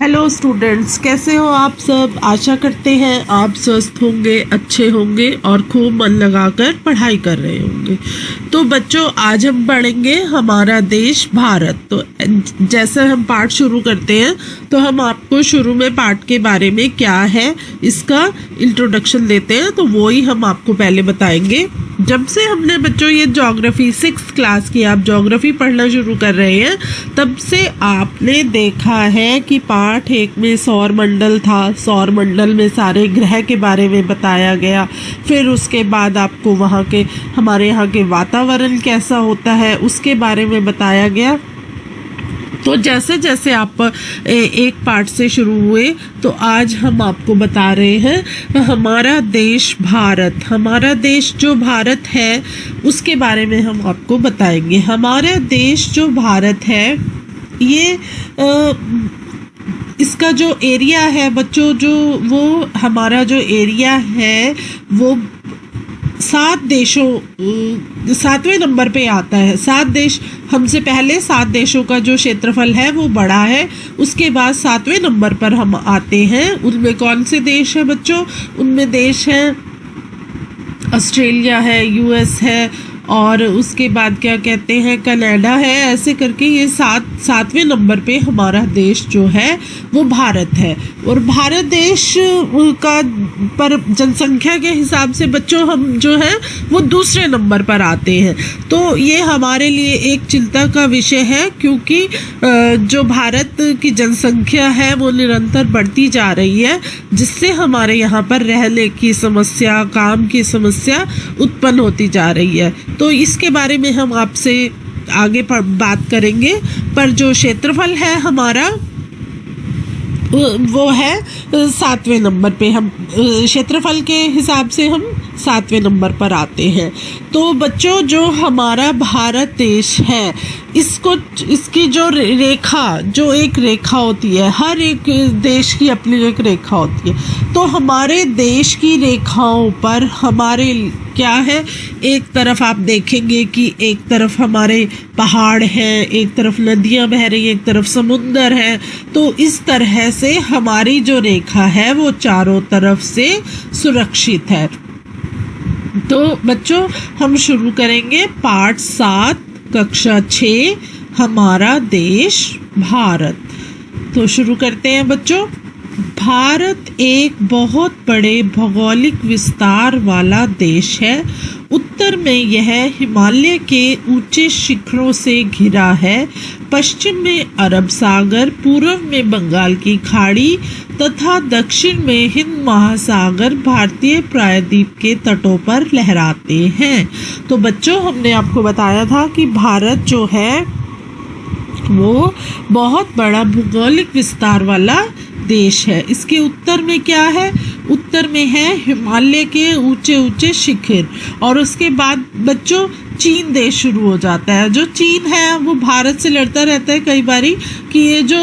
Hello students, कैसे हो आप सब। आशा करते हैं आप स्वस्थ होंगे, अच्छे होंगे और खूब मन लगाकर पढ़ाई कर रहे होंगे। तो बच्चों, आज हम पढ़ेंगे हमारा देश भारत। तो जैसे हम पाठ शुरू करते हैं तो हम आपको शुरू में पाठ के बारे में क्या है इसका इंट्रोडक्शन देते हैं, तो वो ही हम आपको पहले बताएंगे। जब से हमने बच्चों ये ज्योग्राफी 6th क्लास की आप ज्योग्राफी पढ़ना शुरू कर रहे हैं, तब से आपने देखा है कि पार्ट 1 में सौर मंडल था। सौर मंडल में सारे ग्रह के बारे में बताया गया। फिर उसके बाद आपको वहाँ के हमारे यहाँ के वातावरण कैसा होता है उसके बारे में बताया गया। तो जैसे जैसे आप एक पार्ट से शुरू हुए, तो आज हम आपको बता रहे हैं हमारा देश भारत। हमारा देश जो भारत है उसके बारे में हम आपको बताएंगे। हमारा देश जो भारत है ये इसका जो एरिया है बच्चों, जो वो हमारा जो एरिया है वो 7वें नंबर पे आता है। 7 देश हमसे पहले 7 देशों का जो क्षेत्रफल है वो बड़ा है, उसके बाद 7वें नंबर पर हम आते हैं। उनमें कौन से देश हैं बच्चों? उनमें देश हैं ऑस्ट्रेलिया है, यूएस है, और उसके बाद क्या कहते हैं कनाडा है। ऐसे करके ये 7वें नंबर पे हमारा देश जो है वो भारत है। और भारत देश का पर जनसंख्या के हिसाब से बच्चों हम जो है वो दूसरे नंबर पर आते हैं। तो ये हमारे लिए एक चिंता का विषय है, क्योंकि जो भारत की जनसंख्या है वो निरंतर बढ़ती जा रही है, जिससे हमारे यहाँ पर रहने की समस्या, काम की समस्या उत्पन्न होती जा रही है। तो इसके बारे में हम आपसे आगे बात करेंगे। पर जो क्षेत्रफल है हमारा वो है 7वें नंबर पे। हम क्षेत्रफल के हिसाब से हम 7वें नंबर पर आते हैं। तो बच्चों, जो हमारा भारत देश है इसकी जो रेखा, जो एक रेखा होती है, हर एक देश की अपनी एक रेखा होती है। तो हमारे देश की रेखाओं पर हमारे क्या है, एक तरफ आप देखेंगे कि एक तरफ हमारे पहाड़ हैं, एक तरफ नदियां बह रही हैं, एक तरफ समुंदर है। तो इस तरह से हमारी जो रेखा है वो चारों तरफ से सुरक्षित है। तो बच्चों, हम शुरू करेंगे पाठ 7 कक्षा 6 हमारा देश भारत। तो शुरू करते हैं बच्चों। भारत एक बहुत बड़े भौगोलिक विस्तार वाला देश है। उत्तर में यह हिमालय के ऊंचे शिखरों से घिरा है। पश्चिम में अरब सागर, पूर्व में बंगाल की खाड़ी तथा दक्षिण में हिंद महासागर भारतीय प्रायद्वीप के तटों पर लहराते हैं। तो बच्चों, हमने आपको बताया था कि भारत जो है वो बहुत बड़ा भौगोलिक विस्तार वाला देश है। इसके उत्तर में क्या है? उत्तर में है हिमालय के ऊंचे ऊंचे शिखर, और उसके बाद बच्चों चीन देश शुरू हो जाता है। जो चीन है वो भारत से लड़ता रहता है कई बारी कि ये जो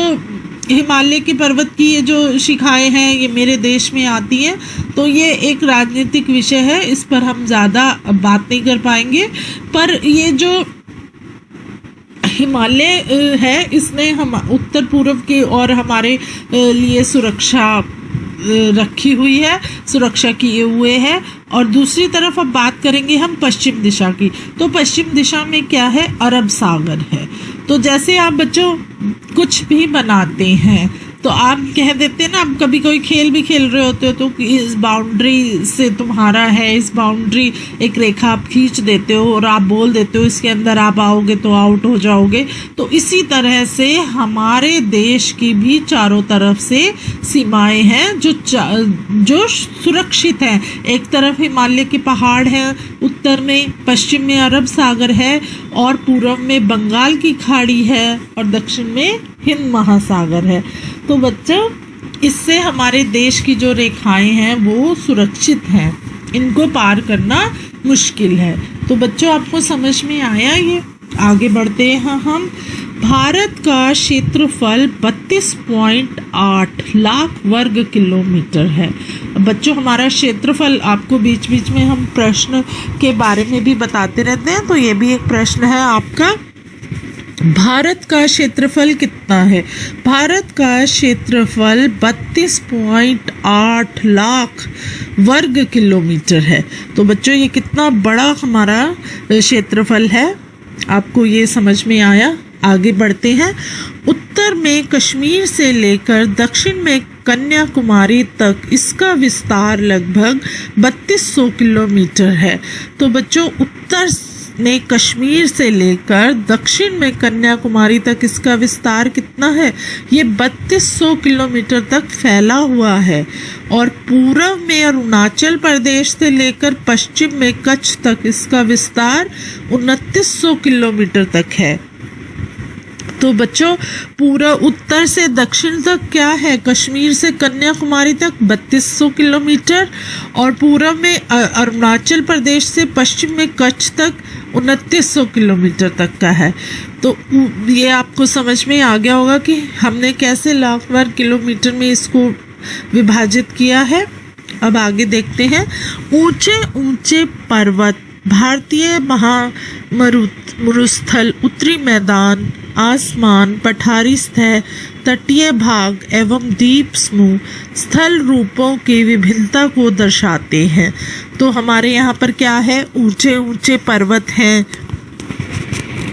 हिमालय के पर्वत की ये जो शिखाएं हैं ये मेरे देश में आती हैं। तो ये एक राजनीतिक विषय है, इस पर हम ज़्यादा बात नहीं कर पाएंगे। पर ये जो हिमालय है इसने हम उत्तर पूर्व के और हमारे लिए सुरक्षा रखी हुई है, सुरक्षा किए हुए है। और दूसरी तरफ अब बात करेंगे हम पश्चिम दिशा की। तो पश्चिम दिशा में क्या है? अरब सागर है। तो जैसे आप बच्चों कुछ भी बनाते हैं तो आप कह देते हैं ना, आप कभी कोई खेल भी खेल रहे होते हो तो इस बाउंड्री से तुम्हारा है, इस बाउंड्री एक रेखा आप खींच देते हो और आप बोल देते हो इसके अंदर आप आओगे तो आउट हो जाओगे। तो इसी तरह से हमारे देश की भी चारों तरफ से सीमाएं हैं जो सुरक्षित हैं। एक तरफ हिमालय के पहाड़ हैं, उत्तर में, पश्चिम में अरब सागर है, और पूर्व में बंगाल की खाड़ी है, और दक्षिण में हिंद महासागर है। तो बच्चों, इससे हमारे देश की जो रेखाएं हैं वो सुरक्षित हैं, इनको पार करना मुश्किल है। तो बच्चों, आपको समझ में आया ये? आगे बढ़ते हैं हम। भारत का क्षेत्रफल 32.8 लाख वर्ग किलोमीटर है। बच्चों, हमारा क्षेत्रफल, आपको बीच बीच में हम प्रश्न के बारे में भी बताते रहते हैं, तो ये भी एक प्रश्न है आपका। भारत का क्षेत्रफल कितना है? भारत का क्षेत्रफल 32.8 लाख वर्ग किलोमीटर है। तो बच्चों ये कितना बड़ा हमारा क्षेत्रफल है, आपको ये समझ में आया? आगे बढ़ते हैं। उत्तर में कश्मीर से लेकर दक्षिण में कन्याकुमारी तक इसका विस्तार लगभग 3200 किलोमीटर है। तो बच्चों उत्तर में कश्मीर से लेकर दक्षिण में कन्याकुमारी तक इसका विस्तार कितना है? ये 3200 किलोमीटर तक फैला हुआ है। और पूर्व में अरुणाचल प्रदेश से लेकर पश्चिम में कच्छ तक इसका विस्तार 2900 किलोमीटर तक है। तो बच्चों पूरा उत्तर से दक्षिण तक क्या है? कश्मीर से कन्याकुमारी तक 3200 किलोमीटर और पूर्व में अरुणाचल प्रदेश से पश्चिम में कच्छ तक 2900 किलोमीटर तक का है। तो ये आपको समझ में आ गया होगा कि हमने कैसे लाख वर्ग किलोमीटर में इसको विभाजित किया है। अब आगे देखते हैं। ऊंचे ऊंचे पर्वत, भारतीय मरुस्थल, उत्तरी मैदान, आसमान, पठारी सतह, तटीय भाग एवं द्वीप समूह स्थल रूपों की विभिन्नता को दर्शाते हैं। तो हमारे यहाँ पर क्या है? ऊंचे ऊंचे पर्वत हैं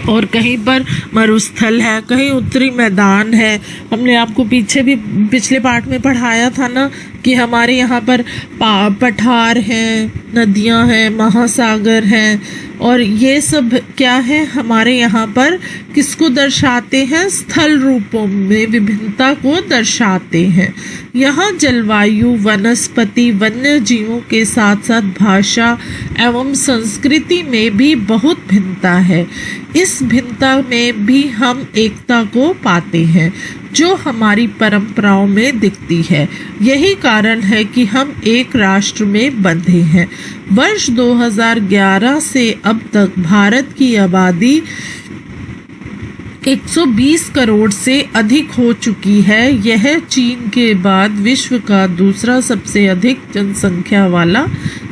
और कहीं पर मरुस्थल है, कहीं उत्तरी मैदान है। हमने आपको पीछे भी पिछले पार्ट में पढ़ाया था ना कि हमारे यहाँ पर पठार हैं, नदियाँ हैं, महासागर हैं और ये सब क्या है? हमारे यहाँ पर किसको दर्शाते हैं? स्थल रूपों में विभिन्नता को दर्शाते हैं। यहाँ जलवायु, वनस्पति, वन्य जीवों के साथ साथ भाषा एवं संस्कृति में भी बहुत भिन्नता है। इस भिन्नता में भी हम एकता को पाते हैं जो हमारी परंपराओं में दिखती है। यही कारण है कि हम एक राष्ट्र में बंधे हैं। वर्ष 2011 से अब तक भारत की आबादी 120 करोड़ से अधिक हो चुकी है। यह चीन के बाद विश्व का दूसरा सबसे अधिक जनसंख्या वाला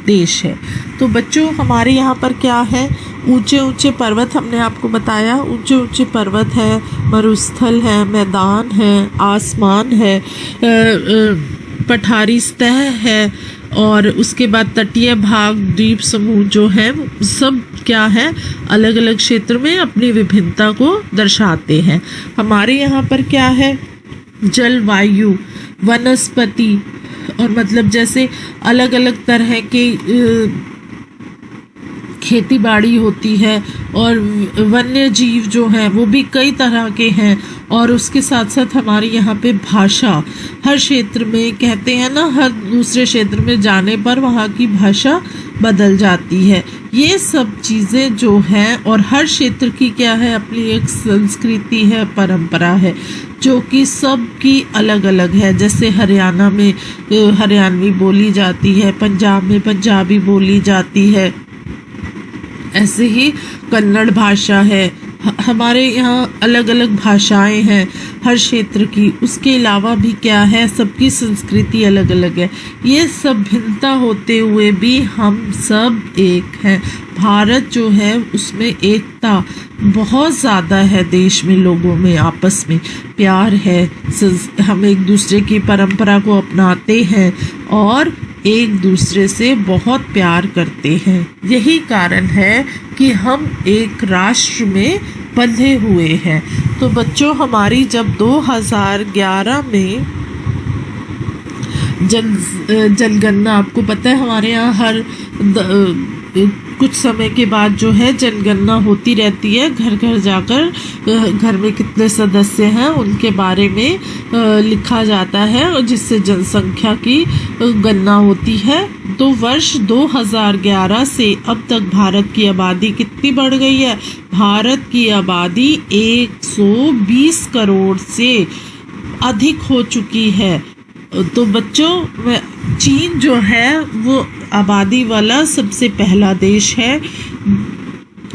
देश है। तो बच्चों हमारे यहाँ पर क्या है? ऊंचे ऊंचे पर्वत हमने आपको बताया। ऊंचे ऊंचे पर्वत है, मरुस्थल है, मैदान है, आसमान है, पठारी सतह है और उसके बाद तटीय भाग, द्वीप समूह जो है सब क्या है? अलग अलग क्षेत्र में अपनी विभिन्नता को दर्शाते हैं। हमारे यहाँ पर क्या है? जलवायु, वनस्पति और मतलब जैसे अलग अलग तरह के खेती बाड़ी होती है और वन्य जीव जो हैं वो भी कई तरह के हैं। और उसके साथ साथ हमारे यहाँ पे भाषा, हर क्षेत्र में कहते हैं ना, हर दूसरे क्षेत्र में जाने पर वहाँ की भाषा बदल जाती है। ये सब चीज़ें जो हैं और हर क्षेत्र की क्या है? अपनी एक संस्कृति है, परंपरा है जो कि सब की अलग अलग है। जैसे हरियाणा में हरियाणवी बोली जाती है, पंजाब में पंजाबी बोली जाती है, ऐसे ही कन्नड़ भाषा है। हमारे यहाँ अलग अलग भाषाएं हैं हर क्षेत्र की। उसके अलावा भी क्या है? सबकी संस्कृति अलग अलग है। ये सब भिन्नता होते हुए भी हम सब एक हैं। भारत जो है उसमें एकता बहुत ज़्यादा है। देश में लोगों में आपस में प्यार है। हम एक दूसरे की परंपरा को अपनाते हैं और एक दूसरे से बहुत प्यार करते हैं। यही कारण है कि हम एक राष्ट्र में बंधे हुए हैं। तो बच्चों हमारी जब 2011 में जनगणना, आपको पता है हमारे यहाँ हर कुछ समय के बाद जो है जनगणना होती रहती है। घर घर जाकर घर में कितने सदस्य हैं उनके बारे में लिखा जाता है और जिससे जनसंख्या की गणना होती है। तो वर्ष 2011 से अब तक भारत की आबादी कितनी बढ़ गई है? भारत की आबादी 120 करोड़ से अधिक हो चुकी है। तो बच्चों चीन जो है वो आबादी वाला सबसे पहला देश है।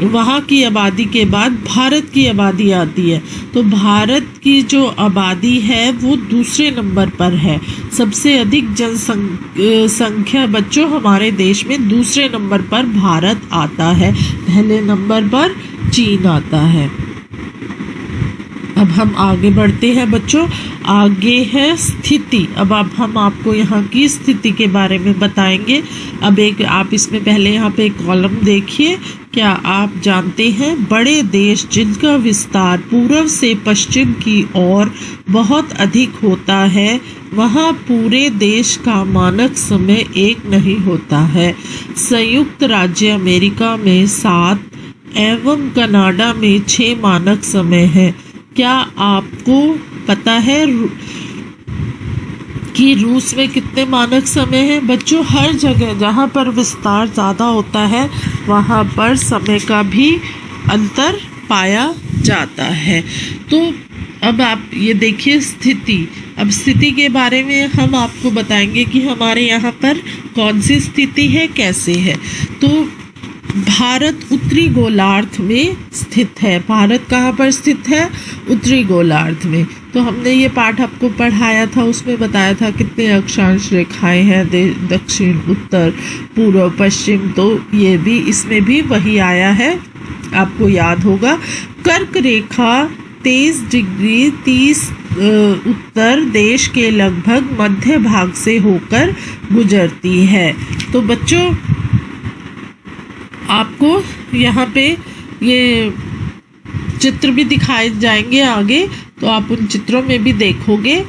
वहाँ की आबादी के बाद भारत की आबादी आती है। तो भारत की जो आबादी है वो दूसरे नंबर पर है। सबसे अधिक जनसंख्या बच्चों हमारे देश में दूसरे नंबर पर भारत आता है, पहले नंबर पर चीन आता है। अब हम आगे बढ़ते हैं बच्चों। आगे है स्थिति। अब हम आपको यहाँ की स्थिति के बारे में बताएंगे। अब एक आप इसमें पहले यहाँ पे एक कॉलम देखिए। क्या आप जानते हैं बड़े देश जिनका विस्तार पूर्व से पश्चिम की ओर बहुत अधिक होता है, वहाँ पूरे देश का मानक समय एक नहीं होता है। संयुक्त राज्य अमेरिका में 7 एवं कनाडा में 6 मानक समय है। क्या आपको पता है कि रूस में कितने मानक समय हैं? बच्चों, हर जगह जहाँ पर विस्तार ज़्यादा होता है वहाँ पर समय का भी अंतर पाया जाता है। तो अब आप ये देखिए स्थिति। अब स्थिति के बारे में हम आपको बताएंगे कि हमारे यहाँ पर कौन सी स्थिति है, कैसे है। तो भारत उत्तरी गोलार्ध में स्थित है। भारत कहाँ पर स्थित है? उत्तरी गोलार्ध में। तो हमने ये पाठ आपको पढ़ाया था, उसमें बताया था कितने अक्षांश रेखाएं हैं, दक्षिण, उत्तर, पूर्व, पश्चिम। तो ये भी इसमें भी वही आया है, आपको याद होगा। कर्क रेखा 23 डिग्री 30 उत्तर देश के लगभग मध्य भाग से होकर गुजरती है। तो बच्चों, आपको यहाँ पे ये चित्र भी दिखाए जाएंगे आगे, तो आप उन चित्रों में भी देखोगे।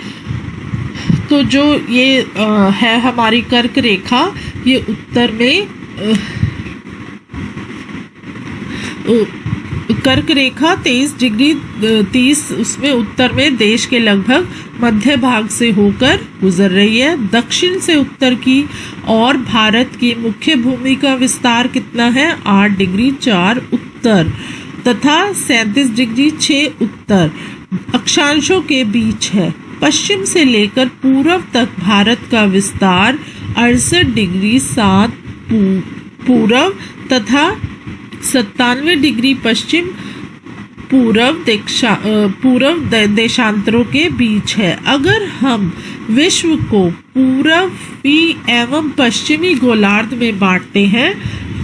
तो जो ये है हमारी कर्क रेखा, ये उत्तर में कर्क रेखा 23 डिग्री 30 उसमें उत्तर में देश के लगभग मध्य भाग से होकर गुजर रही है। दक्षिण से उत्तर की और भारत की मुख्य भूमि का विस्तार कितना है? 8 डिग्री 4 उत्तर तथा 37 डिग्री 6 उत्तर अक्षांशों के बीच है। पश्चिम से लेकर पूर्व तक भारत का विस्तार 68 डिग्री 7 पूर्व तथा 97 डिग्री पश्चिम पूर्व देशांतरों के बीच है। अगर हम विश्व को पूर्वी एवं पश्चिमी गोलार्ध में बांटते हैं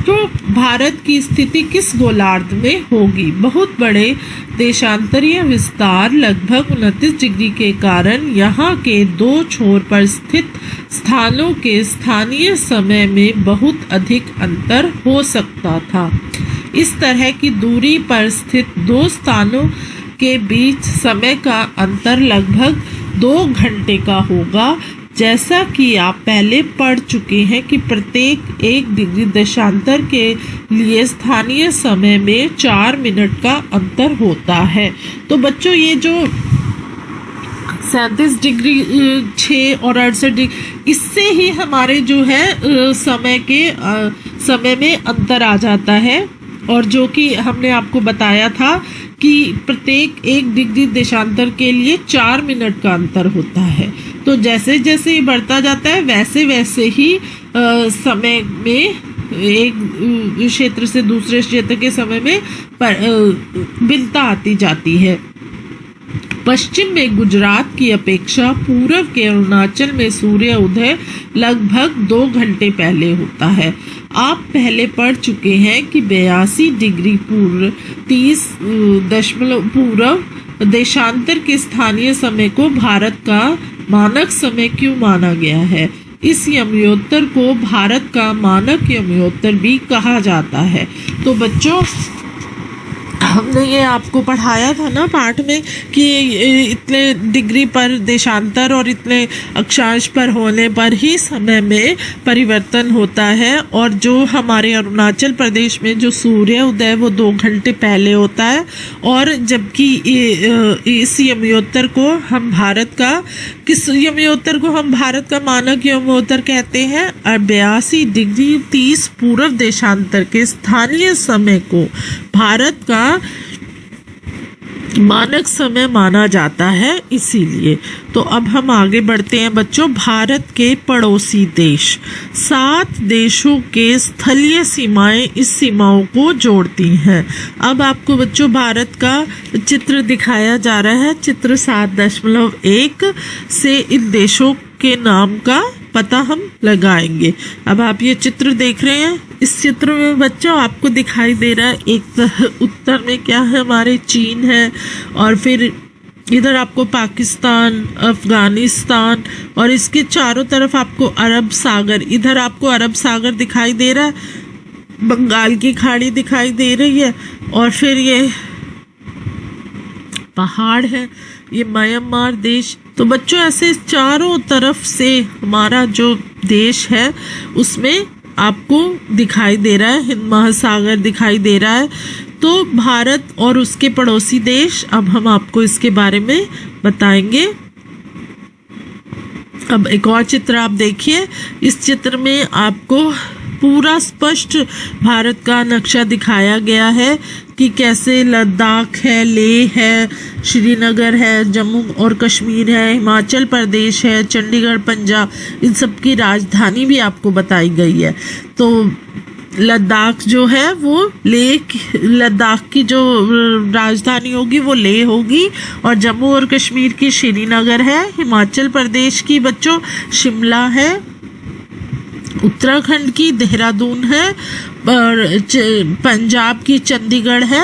तो भारत की स्थिति किस गोलार्ध में होगी? बहुत बड़े देशांतरीय विस्तार लगभग 29 डिग्री के कारण यहाँ के 2 छोर पर स्थित स्थानों के स्थानीय समय में बहुत अधिक अंतर हो सकता था। इस तरह की दूरी पर स्थित 2 स्थानों के बीच समय का अंतर लगभग 2 घंटे का होगा। जैसा कि आप पहले पढ़ चुके हैं कि प्रत्येक 1 डिग्री देशांतर के लिए स्थानीय समय में 4 मिनट का अंतर होता है। तो बच्चों, ये जो 37 डिग्री 6 और 68 डिग्री, इससे ही हमारे जो है समय में अंतर आ जाता है। और जो कि हमने आपको बताया था कि प्रत्येक 1 डिग्री देशांतर के लिए 4 मिनट का अंतर होता है। तो जैसे जैसे ये बढ़ता जाता है वैसे वैसे ही समय में एक क्षेत्र से दूसरे क्षेत्र के समय में भिन्नता आती जाती है। पश्चिम में गुजरात की अपेक्षा पूर्व के अरुणाचल में सूर्य उदय लगभग 2 घंटे पहले होता है। आप पहले पढ़ चुके हैं कि 82 डिग्री पूर्व 30 पूर्व देशांतर के स्थानीय समय को भारत का मानक समय क्यों माना गया है? इस यमयोत्तर को भारत का मानक यमयोत्तर भी कहा जाता है। तो बच्चों, हमने ये आपको पढ़ाया था ना पाठ में कि इतने डिग्री पर देशांतर और इतने अक्षांश पर होने पर ही समय में परिवर्तन होता है। और जो हमारे अरुणाचल प्रदेश में जो सूर्य उदय वो 2 घंटे पहले होता है, और जबकि इस यमयोत्तर को हम भारत का मानक यमयोत्तर कहते हैं। 82 डिग्री 30 पूर्व देशांतर के स्थानीय समय को भारत का मानक समय माना जाता है इसीलिए। तो अब हम आगे बढ़ते हैं बच्चों। भारत के पड़ोसी देश, 7 देशों के स्थलीय सीमाएं इस सीमाओं को जोड़ती हैं। अब आपको बच्चों भारत का चित्र दिखाया जा रहा है। चित्र 7.1 से इन देशों के नाम का पता हम लगाएंगे। अब आप ये चित्र देख रहे हैं। इस चित्र में बच्चों आपको दिखाई दे रहा है एक उत्तर में क्या है, हमारे चीन है, और फिर इधर आपको पाकिस्तान, अफगानिस्तान और इसके चारों तरफ आपको अरब सागर, इधर आपको अरब सागर दिखाई दे रहा है, बंगाल की खाड़ी दिखाई दे रही है और फिर ये पहाड़ है, ये म्यांमार देश। तो बच्चों ऐसे चारों तरफ से हमारा जो देश है उसमें आपको दिखाई दे रहा है, हिंद महासागर दिखाई दे रहा है। तो भारत और उसके पड़ोसी देश, अब हम आपको इसके बारे में बताएंगे। अब एक और चित्र आप देखिए, इस चित्र में आपको पूरा स्पष्ट भारत का नक्शा दिखाया गया है कि कैसे लद्दाख है, लेह है, श्रीनगर है, जम्मू और कश्मीर है, हिमाचल प्रदेश है, चंडीगढ़, पंजाब, इन सब की राजधानी भी आपको बताई गई है। तो लद्दाख जो है वो लद्दाख की जो राजधानी होगी वो लेह होगी और जम्मू और कश्मीर की श्रीनगर है, हिमाचल प्रदेश की बच्चों शिमला है, उत्तराखंड की देहरादून है और पंजाब की चंडीगढ़ है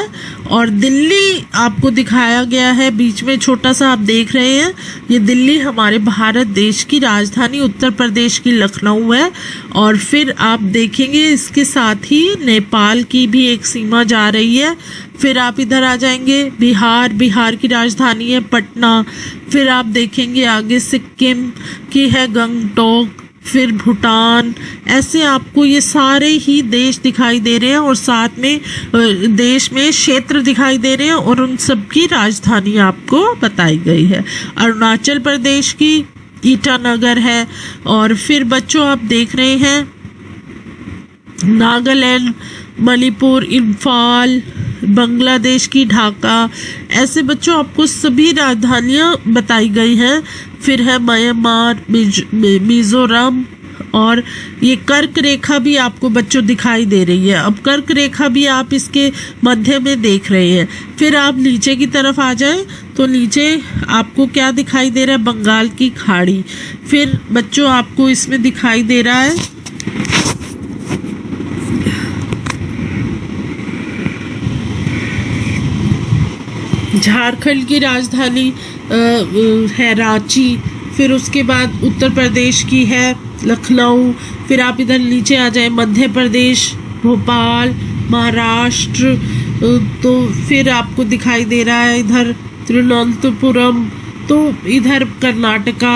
और दिल्ली आपको दिखाया गया है बीच में छोटा सा, आप देख रहे हैं ये दिल्ली हमारे भारत देश की राजधानी, उत्तर प्रदेश की लखनऊ है। और फिर आप देखेंगे इसके साथ ही नेपाल की भी एक सीमा जा रही है। फिर आप इधर आ जाएंगे बिहार की राजधानी है पटना। फिर आप देखेंगे आगे सिक्किम की है गंगटोक, फिर भूटान, ऐसे आपको ये सारे ही देश दिखाई दे रहे हैं और साथ में देश में क्षेत्र दिखाई दे रहे हैं और उन सब की राजधानी आपको बताई गई है। अरुणाचल प्रदेश की ईटानगर है और फिर बच्चों आप देख रहे हैं नागालैंड, मणिपुर, इम्फाल, बांग्लादेश की ढाका, ऐसे बच्चों आपको सभी राजधानियां बताई गई हैं। फिर है म्यांमार, मिजोरम और ये कर्क रेखा भी आपको बच्चों दिखाई दे रही है। अब कर्क रेखा भी आप इसके मध्य में देख रहे हैं। फिर आप नीचे की तरफ आ जाएं तो नीचे आपको क्या दिखाई दे रहा है, बंगाल की खाड़ी। फिर बच्चों आपको इसमें दिखाई दे रहा है झारखंड की राजधानी है रांची। फिर उसके बाद उत्तर प्रदेश की है लखनऊ। फिर आप इधर नीचे आ जाए मध्य प्रदेश, भोपाल, महाराष्ट्र। तो फिर आपको दिखाई दे रहा है इधर तिरुवनंतपुरम, तो इधर कर्नाटका।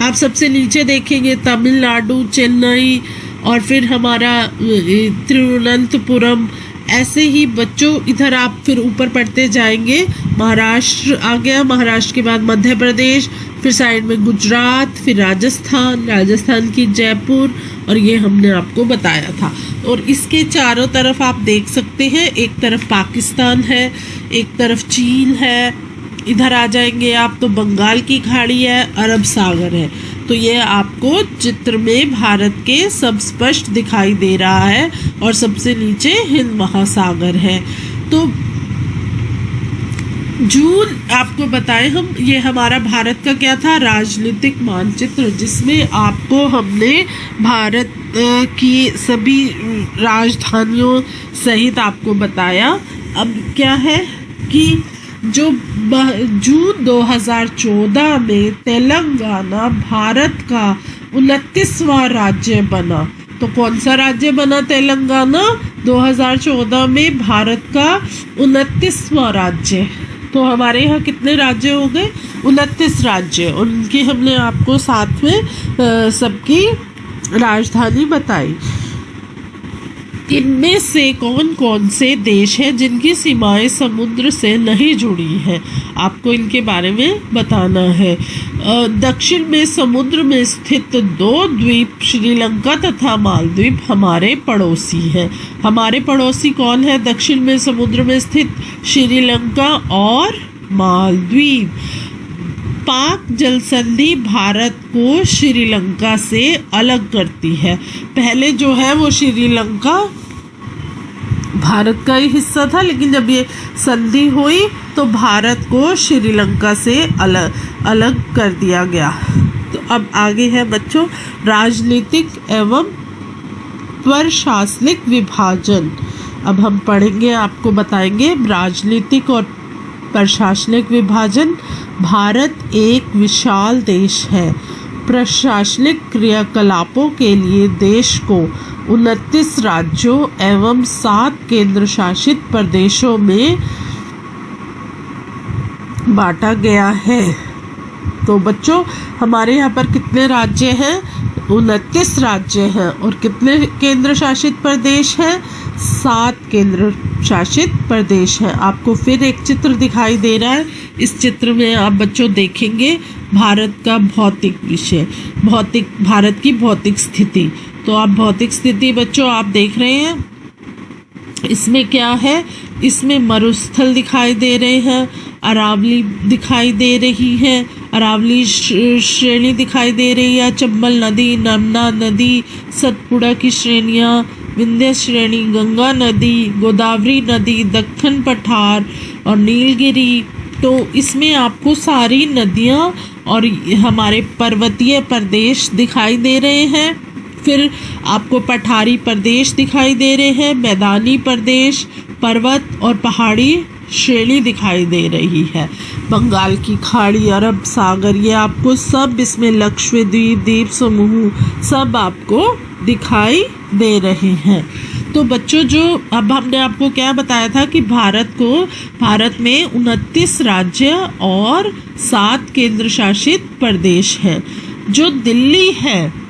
आप सबसे नीचे देखेंगे तमिलनाडु, चेन्नई और फिर हमारा तिरुवनंतपुरम। ऐसे ही बच्चों इधर आप फिर ऊपर पढ़ते जाएंगे, महाराष्ट्र आ गया, महाराष्ट्र के बाद मध्य प्रदेश, फिर साइड में गुजरात, फिर राजस्थान की जयपुर, और ये हमने आपको बताया था। और इसके चारों तरफ आप देख सकते हैं, एक तरफ पाकिस्तान है, एक तरफ चीन है, इधर आ जाएंगे आप तो बंगाल की खाड़ी है, अरब सागर है। तो ये आपको चित्र में भारत के सब स्पष्ट दिखाई दे रहा है और सबसे नीचे हिंद महासागर है। तो जून आपको बताएं हम, ये हमारा भारत का क्या था, राजनीतिक मानचित्र, जिसमें आपको हमने भारत की सभी राजधानियों सहित आपको बताया। अब क्या है कि जो जून 2014 में तेलंगाना भारत का 29वां राज्य बना। तो कौन सा राज्य बना तेलंगाना 2014 में? भारत का 29वां राज्य। तो हमारे यहाँ कितने राज्य हो गए? 29 राज्य। उनकी हमने आपको साथ में सबकी राजधानी बताई। इनमें से कौन कौन से देश हैं जिनकी सीमाएं समुद्र से नहीं जुड़ी हैं, आपको इनके बारे में बताना है। दक्षिण में समुद्र में स्थित 2 द्वीप श्रीलंका तथा मालदीव हमारे पड़ोसी हैं। हमारे पड़ोसी कौन है दक्षिण में समुद्र में स्थित? श्रीलंका और मालदीव। पाक जल संधि भारत को श्रीलंका से अलग करती है। पहले जो है वो श्रीलंका भारत का ही हिस्सा था, लेकिन जब ये संधि हुई तो भारत को श्रीलंका से अलग कर दिया गया। तो अब आगे है बच्चों राजनीतिक एवं प्रशासनिक विभाजन। अब हम पढ़ेंगे, आपको बताएंगे राजनीतिक और प्रशासनिक विभाजन। भारत एक विशाल देश है। प्रशासनिक क्रियाकलापों के लिए देश को 29 राज्यों एवं 7 केंद्र शासित प्रदेशों में बांटा गया है। तो बच्चों, हमारे यहाँ पर कितने राज्य हैं? 29 राज्य हैं। और कितने केंद्र शासित प्रदेश हैं? 7 केंद्र शासित प्रदेश हैं। आपको फिर एक चित्र दिखाई दे रहा है। इस चित्र में आप बच्चों देखेंगे भारत का भौतिक विषय, भारत की भौतिक स्थिति। तो आप भौतिक स्थिति बच्चों आप देख रहे हैं, इसमें क्या है? इसमें मरुस्थल दिखाई दे रहे हैं, अरावली दिखाई दे रही है, अरावली श्रेणी दिखाई दे रही है, चंबल नदी, नर्मदा नदी, सतपुड़ा की श्रेणियाँ, विंध्य श्रेणी, गंगा नदी, गोदावरी नदी, दक्कन पठार और नीलगिरी। तो इसमें आपको सारी नदियाँ और हमारे पर्वतीय प्रदेश दिखाई दे रहे हैं। फिर आपको पठारी प्रदेश दिखाई दे रहे हैं, मैदानी प्रदेश, पर्वत और पहाड़ी श्रेणी दिखाई दे रही है। बंगाल की खाड़ी, अरब सागर, ये आपको सब इसमें लक्षद्वीप, द्वीप समूह सब आपको दिखाई दे रहे हैं। तो बच्चों, जो अब हमने आपको क्या बताया था कि भारत में 29 राज्य और 7 केंद्र शासित प्रदेश हैं। जो दिल्ली है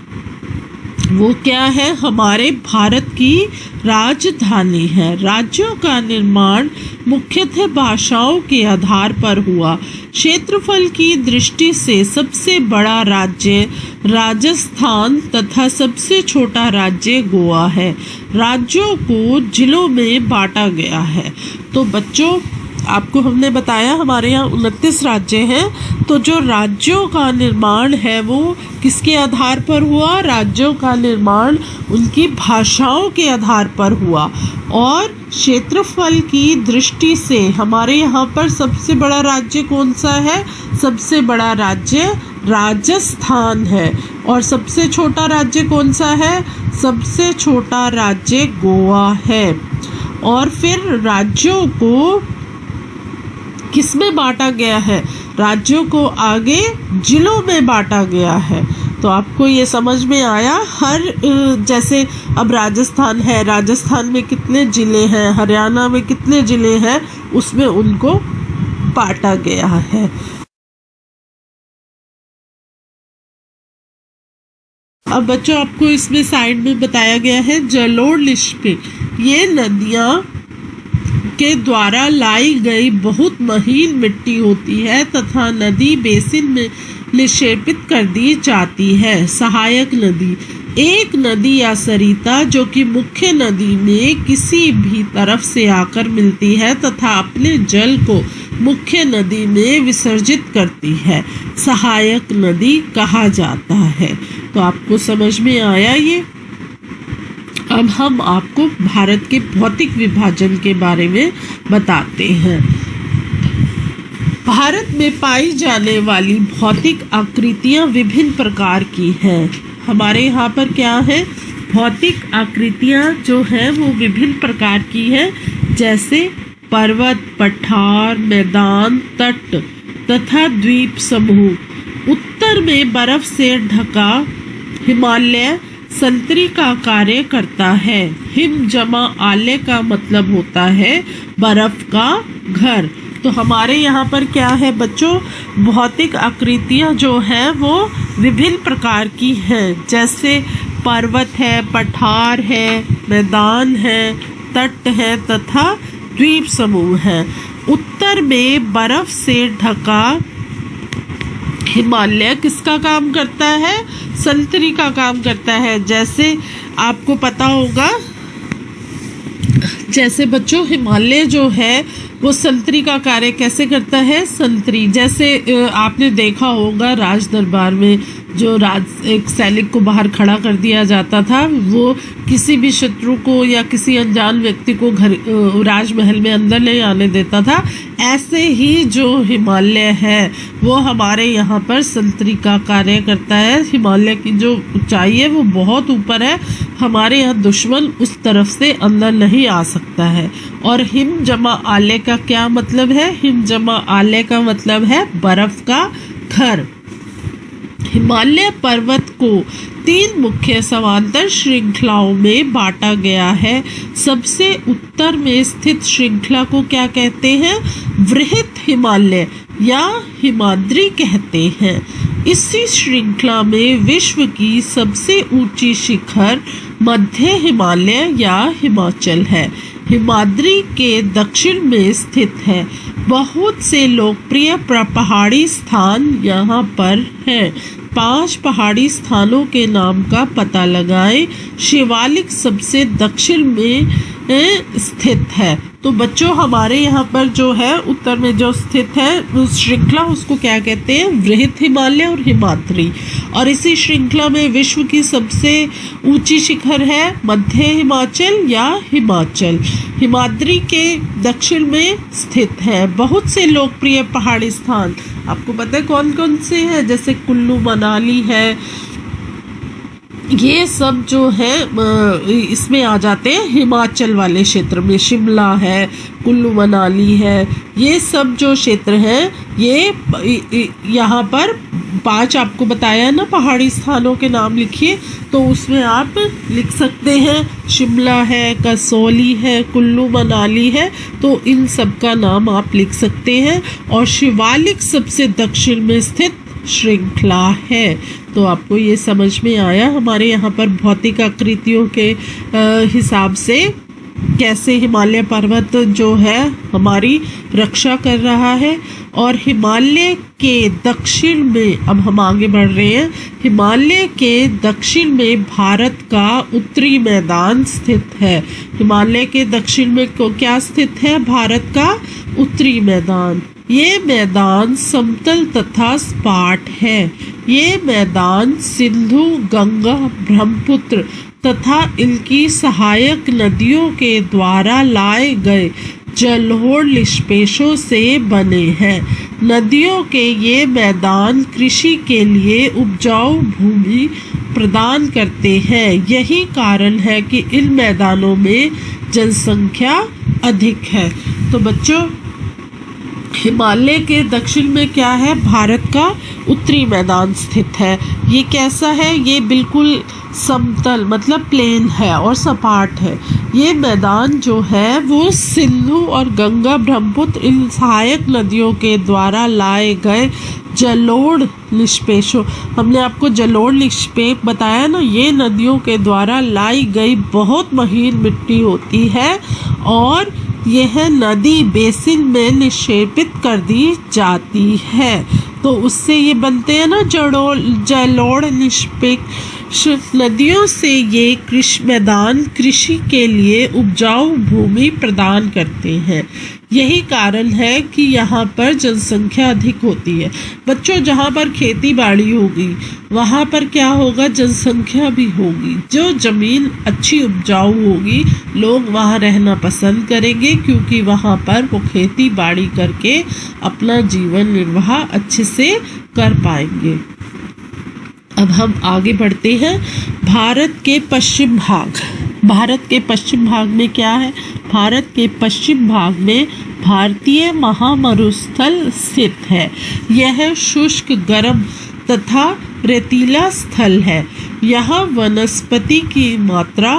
वो क्या है? हमारे भारत की राजधानी है। राज्यों का निर्माण मुख्यतः भाषाओं के आधार पर हुआ। क्षेत्रफल की दृष्टि से सबसे बड़ा राज्य राजस्थान तथा सबसे छोटा राज्य गोवा है। राज्यों को जिलों में बांटा गया है। तो बच्चों, आपको हमने बताया हमारे यहाँ 29 राज्य हैं। तो जो राज्यों का निर्माण है वो किसके आधार पर हुआ? राज्यों का निर्माण उनकी भाषाओं के आधार पर हुआ। और क्षेत्रफल की दृष्टि से हमारे यहाँ पर सबसे बड़ा राज्य कौन सा है? सबसे बड़ा राज्य राजस्थान है। और सबसे छोटा राज्य कौन सा है? सबसे छोटा राज्य गोवा है। और फिर राज्यों को किसमें बांटा गया है? राज्यों को आगे जिलों में बांटा गया है। तो आपको ये समझ में आया? जैसे अब राजस्थान है, राजस्थान में कितने ज़िले हैं, हरियाणा में कितने ज़िले हैं, उसमें उनको बांटा गया है। अब बच्चों, आपको इसमें साइड में बताया गया है जलोढ़ लिस्पे। ये नदियाँ के द्वारा लाई गई बहुत महीन मिट्टी होती है तथा नदी बेसिन में निक्षेपित कर दी जाती है। सहायक नदी, एक नदी या सरिता जो कि मुख्य नदी में किसी भी तरफ से आकर मिलती है तथा अपने जल को मुख्य नदी में विसर्जित करती है, सहायक नदी कहा जाता है। तो आपको समझ में आया ये? अब हम आपको भारत के भौतिक विभाजन के बारे में बताते हैं। भारत में पाई जाने वाली भौतिक आकृतियाँ विभिन्न प्रकार की हैं। हमारे यहाँ पर क्या है? भौतिक आकृतियाँ जो हैं वो विभिन्न प्रकार की हैं, जैसे पर्वत, पठार, मैदान, तट तथा द्वीप समूह। उत्तर में बर्फ से ढका हिमालय संतरी का कार्य करता है। हिम जमा आले का मतलब होता है बर्फ का घर। तो हमारे यहाँ पर क्या है बच्चों? भौतिक आकृतियाँ जो हैं वो विभिन्न प्रकार की हैं, जैसे पर्वत है, पठार है, मैदान है, तट है तथा द्वीप समूह है। उत्तर में बर्फ से ढका हिमालय किसका काम करता है? संतरी का काम करता है। जैसे आपको पता होगा, जैसे बच्चों हिमालय जो है वो संतरी का कार्य कैसे करता है? संतरी, जैसे आपने देखा होगा राज दरबार में जो एक सैनिक को बाहर खड़ा कर दिया जाता था, वो किसी भी शत्रु को या किसी अनजान व्यक्ति को राजमहल में अंदर नहीं आने देता था। ऐसे ही जो हिमालय है वो हमारे यहाँ पर संतरी का कार्य करता है। हिमालय की जो ऊंचाई है वो बहुत ऊपर है, हमारे यहाँ दुश्मन उस तरफ से अंदर नहीं आ सकता है। और हिम जमा आले का क्या मतलब है? हिम जमा आले का मतलब है बर्फ का घर। हिमालय पर्वत को 3 मुख्य समांतर श्रृंखलाओं में बांटा गया है। सबसे उत्तर में स्थित श्रृंखला को क्या कहते हैं? वृहत हिमालय या हिमाद्री कहते हैं। इसी श्रृंखला में विश्व की सबसे ऊंची शिखर मध्य हिमालय या हिमाचल है। हिमाद्री के दक्षिण में स्थित है। बहुत से लोकप्रिय पहाड़ी स्थान यहाँ पर हैं। 5 पहाड़ी स्थानों के नाम का पता लगाएं। शिवालिक सबसे दक्षिण में स्थित है। तो बच्चों हमारे यहाँ पर जो है उत्तर में जो स्थित है उस श्रृंखला, उसको क्या कहते हैं? वृहत हिमालय और हिमाद्री। और इसी श्रृंखला में विश्व की सबसे ऊंची शिखर है मध्य हिमाचल या हिमाचल। हिमाद्री के दक्षिण में स्थित है। बहुत से लोकप्रिय पहाड़ी स्थान आपको पता है कौन कौन से हैं? जैसे कुल्लू मनाली है, ये सब जो है इसमें आ जाते हैं हिमाचल वाले क्षेत्र में। शिमला है, कुल्लू मनाली है, ये सब जो क्षेत्र हैं ये यहाँ पर 5 आपको बताया ना पहाड़ी स्थानों के नाम लिखिए, तो उसमें आप लिख सकते हैं शिमला है, कसौली है, कुल्लू मनाली है, तो इन सब का नाम आप लिख सकते हैं। और शिवालिक सबसे दक्षिण में स्थित श्रृंखला है। तो आपको ये समझ में आया हमारे यहाँ पर भौतिक आकृतियों के हिसाब से कैसे हिमालय पर्वत जो है हमारी रक्षा कर रहा है। और हिमालय के दक्षिण में अब हम आगे बढ़ रहे हैं। हिमालय के दक्षिण में भारत का उत्तरी मैदान स्थित है। हिमालय के दक्षिण में क्या स्थित है? भारत का उत्तरी मैदान। ये मैदान समतल तथा सपाट है। ये मैदान सिंधु, गंगा, ब्रह्मपुत्र तथा इनकी सहायक नदियों के द्वारा लाए गए जलोढ़ निष्पेषों से बने हैं। नदियों के ये मैदान कृषि के लिए उपजाऊ भूमि प्रदान करते हैं। यही कारण है कि इन मैदानों में जनसंख्या अधिक है। तो बच्चों हिमालय के दक्षिण में क्या है? भारत का उत्तरी मैदान स्थित है। ये कैसा है? ये बिल्कुल समतल मतलब प्लेन है और सपाट है। ये मैदान जो है वो सिंधु और गंगा, ब्रह्मपुत्र इन सहायक नदियों के द्वारा लाए गए जलोढ़ निष्पेषों, हमने आपको जलोढ़ निष्पेप बताया ना, ये नदियों के द्वारा लाई गई बहुत महीन मिट्टी होती है और यह नदी बेसिन में निक्षेपित कर दी जाती है। तो उससे ये बनते हैं ना जलोढ़ निष्पेप। नदियों से ये कृषि मैदान कृषि के लिए उपजाऊ भूमि प्रदान करते हैं। यही कारण है कि यहाँ पर जनसंख्या अधिक होती है। बच्चों जहाँ पर खेती बाड़ी होगी वहाँ पर क्या होगा? जनसंख्या भी होगी। जो ज़मीन अच्छी उपजाऊ होगी लोग वहाँ रहना पसंद करेंगे, क्योंकि वहाँ पर वो खेती बाड़ी करके अपना जीवन निर्वाह अच्छे से कर पाएंगे। अब हम आगे बढ़ते हैं। भारत के पश्चिम भाग में क्या है? भारत के पश्चिम भाग में भारतीय महामरुस्थल स्थित है। यह शुष्क, गर्म तथा रेतीला स्थल है। यहाँ वनस्पति की मात्रा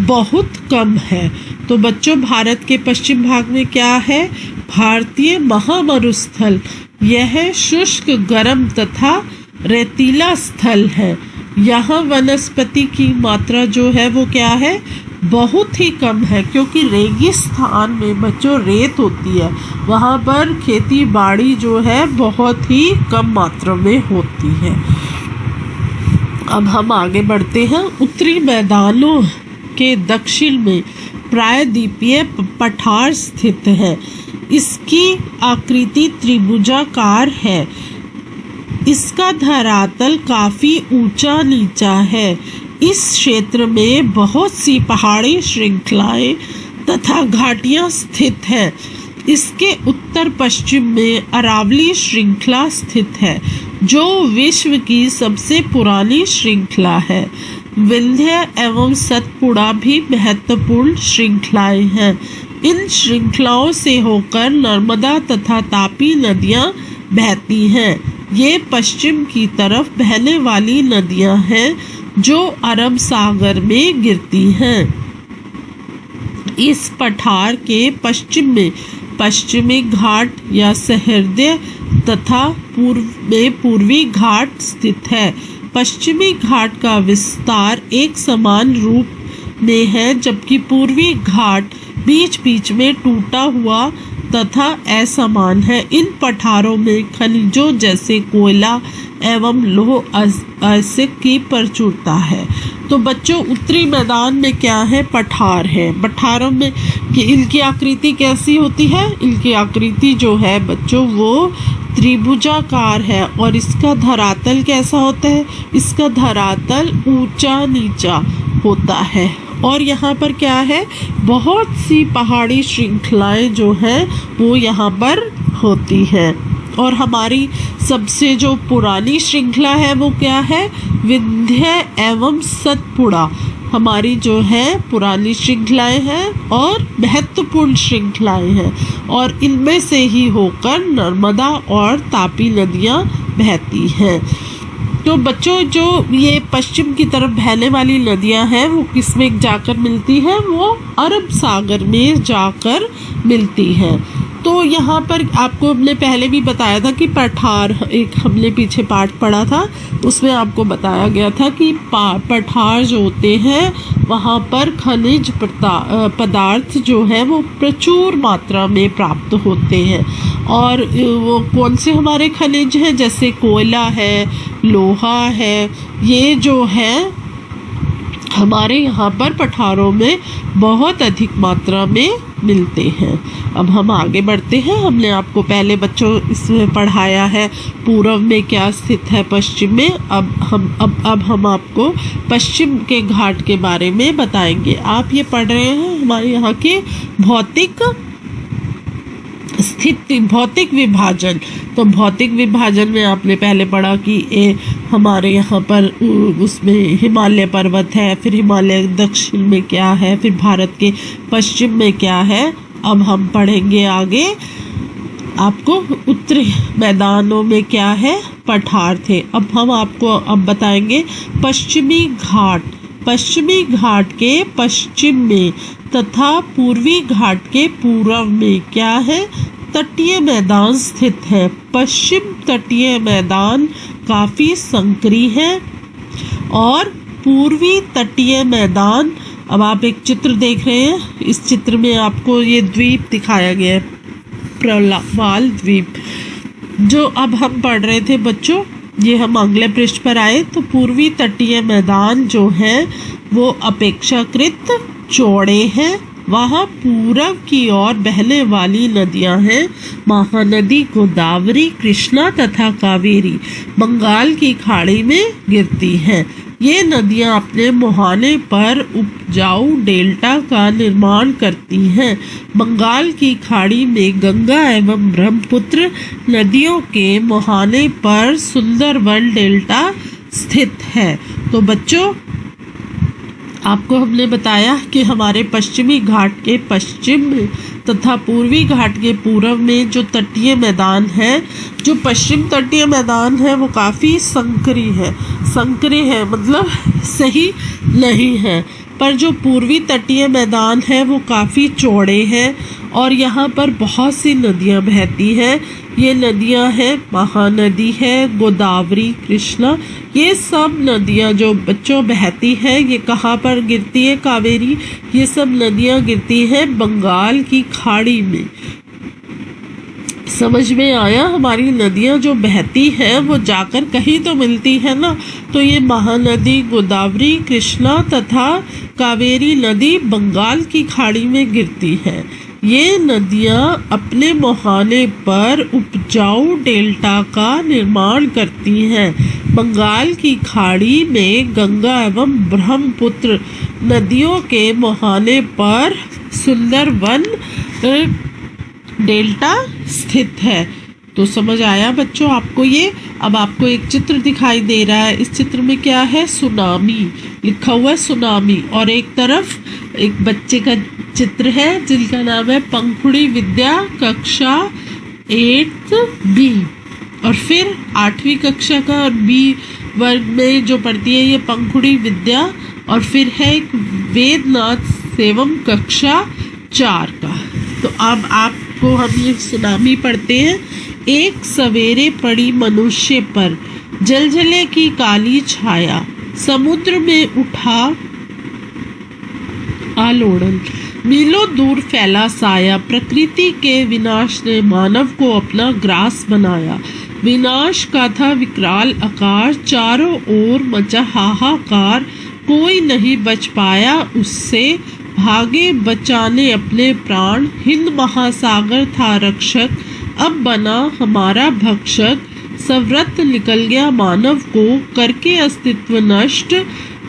बहुत कम है। तो बच्चों भारत के पश्चिम भाग में क्या है? भारतीय महामरुस्थल। यह शुष्क, गर्म तथा रेतीला स्थल है। यहाँ वनस्पति की मात्रा जो है वो क्या है? बहुत ही कम है, क्योंकि रेगिस्तान में बच्चों रेत होती है, वहाँ पर खेती बाड़ी जो है बहुत ही कम मात्रा में होती है। अब हम आगे बढ़ते हैं। उत्तरी मैदानों के दक्षिण में प्रायद्वीपीय पठार स्थित है। इसकी आकृति त्रिभुजाकार है। इसका धरातल काफी ऊंचा नीचा है। इस क्षेत्र में बहुत सी पहाड़ी श्रृंखलाएं तथा घाटियां स्थित हैं। इसके उत्तर पश्चिम में अरावली श्रृंखला स्थित है, जो विश्व की सबसे पुरानी श्रृंखला है। विंध्य एवं सतपुड़ा भी महत्वपूर्ण श्रृंखलाएं हैं। इन श्रृंखलाओं से होकर नर्मदा तथा तापी नदियां बहती हैं। ये पश्चिम की तरफ बहने वाली नदियां हैं, जो अरब सागर में गिरती हैं। इस पठार के पश्चिम में पश्चिमी घाट या सहृदय तथा पूर्व में पूर्वी घाट स्थित है। पश्चिमी घाट का विस्तार एक समान रूप में है, जबकि पूर्वी घाट बीच बीच में टूटा हुआ तथा असमान है। इन पठारों में खनिजों जैसे कोयला एवं लौह अयस्क की प्रचुरता है। तो बच्चों, उत्तरी मैदान में क्या है? पठार है। पठारों में इनकी आकृति कैसी होती है? इनकी आकृति जो है बच्चों वो त्रिभुजाकार है। और इसका धरातल कैसा होता है? इसका धरातल ऊंचा नीचा होता है। और यहाँ पर क्या है? बहुत सी पहाड़ी श्रृंखलाएं जो हैं वो यहाँ पर होती हैं। और हमारी सबसे जो पुरानी श्रृंखला है वो क्या है? विंध्य एवं सतपुड़ा हमारी जो है पुरानी श्रृंखलाएं हैं और महत्वपूर्ण श्रृंखलाएं हैं। और इनमें से ही होकर नर्मदा और तापी नदियाँ बहती हैं। तो बच्चों, जो ये पश्चिम की तरफ बहने वाली नदियां हैं वो किस में जाकर मिलती हैं? वो अरब सागर में जाकर मिलती हैं। तो यहाँ पर आपको हमने पहले भी बताया था कि पठार, एक हमने पीछे पाठ पढ़ा था, उसमें आपको बताया गया था कि पठार जो होते हैं वहाँ पर खनिज पदार्थ जो है वो प्रचुर मात्रा में प्राप्त होते हैं। और वो कौन से हमारे खनिज हैं? जैसे कोयला है, लोहा है, ये जो है हमारे यहाँ पर पठारों में बहुत अधिक मात्रा में मिलते हैं। अब हम आगे बढ़ते हैं। हमने आपको पहले बच्चों इसमें पढ़ाया है पूर्व में क्या स्थित है, पश्चिम में। अब हम आपको पश्चिम के घाट के बारे में बताएंगे। आप ये पढ़ रहे हैं हमारे यहाँ के भौतिक स्थिति, भौतिक विभाजन। तो भौतिक विभाजन में आपने पहले पढ़ा कि हमारे यहाँ पर उसमें हिमालय पर्वत है, फिर हिमालय दक्षिण में क्या है, फिर भारत के पश्चिम में क्या है। अब हम पढ़ेंगे आगे आपको उत्तरी मैदानों में क्या है, पठार थे। अब हम आपको बताएंगे पश्चिमी घाट। पश्चिमी घाट के पश्चिम में तथा पूर्वी घाट के पूर्व में क्या है, तटीय मैदान स्थित है। पश्चिम तटीय मैदान काफ़ी संकरी है और पूर्वी तटीय मैदान, अब आप एक चित्र देख रहे हैं, इस चित्र में आपको ये द्वीप दिखाया गया है, प्रवाल द्वीप, जो अब हम पढ़ रहे थे बच्चों। ये हम अगले पृष्ठ पर आए तो पूर्वी तटीय मैदान जो है वो अपेक्षाकृत चौड़े हैं। वहाँ पूरब की ओर बहने वाली नदियाँ हैं महानदी, गोदावरी, कृष्णा तथा कावेरी बंगाल की खाड़ी में गिरती हैं। ये नदियाँ अपने मुहाने पर उपजाऊ डेल्टा का निर्माण करती हैं। बंगाल की खाड़ी में गंगा एवं ब्रह्मपुत्र नदियों के मुहाने पर सुंदरवन डेल्टा स्थित है। तो बच्चों, आपको हमने बताया कि हमारे पश्चिमी घाट के पश्चिम में तथा पूर्वी घाट के पूर्व में जो तटीय मैदान है, जो पश्चिम तटीय मैदान है वो काफ़ी संकरी है। संकरी है मतलब सही नहीं है, पर जो पूर्वी तटीय मैदान है वो काफ़ी चौड़े हैं और यहाँ पर बहुत सी नदियाँ बहती हैं। ये नदियाँ हैं, महानदी है, गोदावरी, कृष्णा, ये सब नदियाँ जो बच्चों बहती हैं, ये कहाँ पर गिरती है? कावेरी। ये सब नदियाँ गिरती हैं बंगाल की खाड़ी में। समझ में आया? हमारी नदियाँ जो बहती हैं वो जाकर कहीं तो मिलती है ना। तो ये महानदी, गोदावरी, कृष्णा तथा कावेरी नदी बंगाल की खाड़ी में गिरती है। ये नदियाँ अपने मुहाने पर उपजाऊ डेल्टा का निर्माण करती हैं। बंगाल की खाड़ी में गंगा एवं ब्रह्मपुत्र नदियों के मुहाने पर सुंदरवन डेल्टा स्थित है। तो समझ आया बच्चों आपको ये। अब आपको एक चित्र दिखाई दे रहा है, इस चित्र में क्या है, सुनामी लिखा हुआ है, सुनामी। और एक तरफ एक बच्चे का चित्र है जिनका नाम है पंखुड़ी विद्या, कक्षा 8th B। और फिर 8वीं कक्षा का और B वर्ग में जो पढ़ती है ये पंखुड़ी विद्या। और फिर है एक वेदनाथ सेवम कक्षा 4 का। तो अब आपको हम ये सुनामी पढ़ते हैं। एक सवेरे पड़ी मनुष्य पर जलजले की काली छाया, समुद्र में उठा आलोड़न, मीलों दूर फैला साया। प्रकृति के विनाश ने मानव को अपना ग्रास बनाया। विनाश का था विकराल आकार, चारों ओर मचा हाहाकार। कोई नहीं बच पाया उससे, भागे बचाने अपने प्राण। हिंद महासागर था रक्षक, अब बना हमारा भक्षक। सव्रत निकल गया मानव को, करके अस्तित्व नष्ट।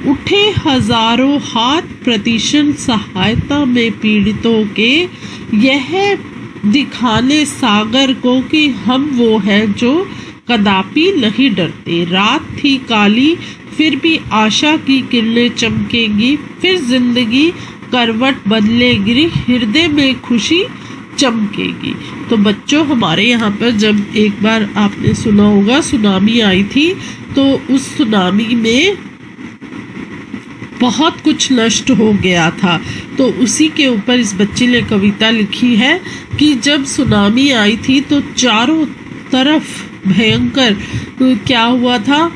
उठे हजारों हाथ प्रतिशत सहायता में पीड़ितों के। यह दिखाने सागर को कि हम वो हैं जो कदापि नहीं डरते। रात थी काली फिर भी आशा की किरणें चमकेंगी। फिर जिंदगी करवट बदलेगी, हृदय में खुशी चमकेगी। तो बच्चों हमारे यहाँ पर जब एक बार आपने सुना होगा सुनामी आई थी, तो उस सुनामी में बहुत कुछ नष्ट हो गया था। तो उसी के ऊपर इस बच्चे ने कविता लिखी है कि जब सुनामी आई थी तो चारों तरफ भयंकर क्या हुआ था,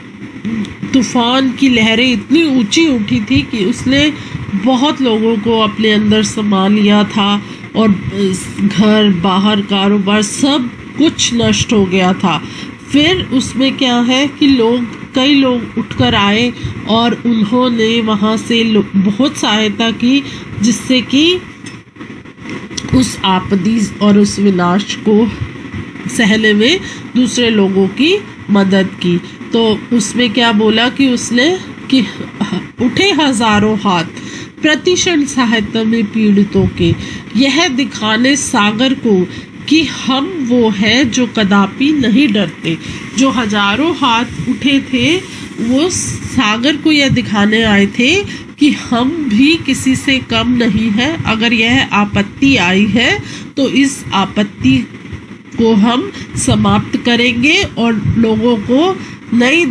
तूफान की लहरें इतनी ऊंची उठी थी कि उसने बहुत लोगों को अपने अंदर समा लिया था और घर बाहर कारोबार सब कुछ नष्ट हो गया था। फिर उसमें क्या है कि कई लोग उठकर आए और उन्होंने वहाँ से बहुत सहायता की, जिससे कि उस आपदी और उस विनाश को सहने में दूसरे लोगों की मदद की। तो उसमें क्या बोला कि उसने कि उठे हजारों हाथ प्रतिशत सहायता में पीड़ितों के, यह दिखाने सागर को कि हम वो हैं जो कदापि नहीं डरते। जो हजारों हाथ उठे थे वो सागर को यह दिखाने आए थे कि हम भी किसी से कम नहीं है। अगर यह आपत्ति आई है तो इस आपत्ति को हम समाप्त करेंगे और लोगों को नई